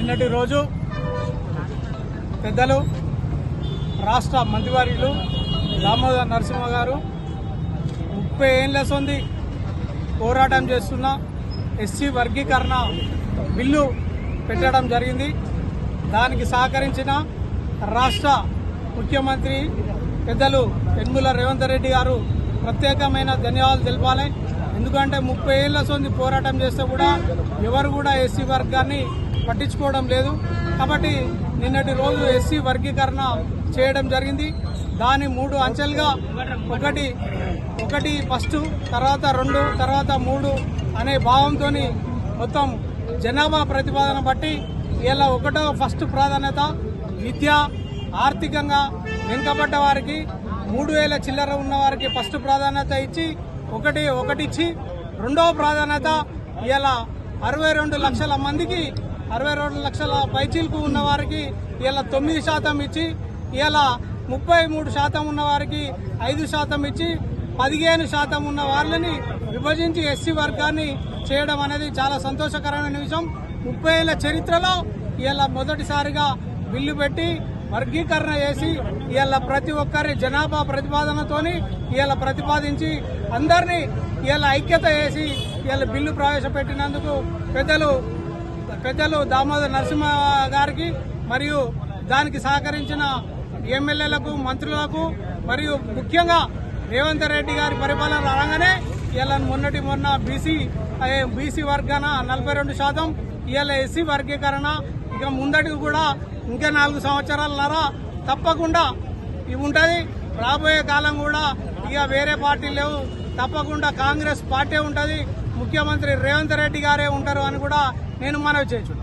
నిన్నటి రోజు పెద్దలు రాష్ట్ర మంత్రివర్యులు దామోదర్ నరసింహ గారు 30 ఏళ్ల సంది పోరాటం చేస్తున్న ఎస్సీ వర్గీకరణ బిల్లు పెట్టడం జరిగింది. దానికి సహకరించిన రాష్ట్ర ముఖ్యమంత్రి పెద్దలు యనమల రేవంత్ రెడ్డి గారు ప్రత్యేకమైన ధన్యవాదాలు తెలపాలి. ఎందుకంటే 30 ఏళ్ల సంది పోరాటం చేస్తే కూడా ఎవరు కూడా ఎస్సీ వర్గాన్ని పట్టించుకోవడం లేదు. కాబట్టి నిన్నటి రోజు ఎస్సీ వర్గీకరణ చేయడం జరిగింది. దాని 3 అంచెలుగా ఒకటి ఫస్ట్, తర్వాత 2, తర్వాత 3 అనే భావంతో మొత్తం జనాభా ప్రతిపాదన బట్టి ఇలా ఫస్ట్ ప్రాధాన్యత విద్య, ఆర్థికంగా వెనుకబడ్డ వారికి 3000 చిల్లర ఉన్న వారికి ఫస్ట్ ప్రాధాన్యత ఇచ్చి ఒకటి ఇచ్చి రెండవ ప్రాధాన్యత ఇలా 62 లక్షల మందికి 62 లక్షల పైచీలకు ఉన్న వారికి ఇలా 9% ఇచ్చి ఇలా 33% ఉన్న వారికి 5% ఇచ్చి 15% ఉన్న వాళ్ళని విభజించి ఎస్సీ వర్గాన్ని చేయడం అనేది చాలా సంతోషకరమైన విషయం. 30 ఏళ్ల చరిత్రలో ఇలా మొదటిసారిగా బిల్లు పెట్టి వర్గీకరణ చేసి ఇలా ప్రతి ఒక్కరి జనాభా ప్రతిపాదనతోని ఇలా ప్రతిపాదించి అందరినీ ఇలా ఐక్యత చేసి ఇలా బిల్లు ప్రవేశపెట్టినందుకు పెద్దలు దామోదర్ నరసింహ గారికి మరియు దానికి సహకరించిన ఎమ్మెల్యేలకు, మంత్రులకు మరియు ముఖ్యంగా రేవంత్ రెడ్డి గారి పరిపాలన రాగానే ఇలా మొన్న బీసీ వర్గాన 42%, ఇలా ఎస్సీ వర్గీకరణ ఇక ముందటికి కూడా ఇంకా 4 సంవత్సరాలన్నర తప్పకుండా ఇవి ఉంటుంది. రాబోయే కాలం కూడా ఇక వేరే పార్టీ లేవు, తప్పకుండా కాంగ్రెస్ పార్టీ ఉంటుంది, ముఖ్యమంత్రి రేవంత్ రెడ్డి గారే ఉంటారు అని కూడా నేను మనవి చేయొచ్చు.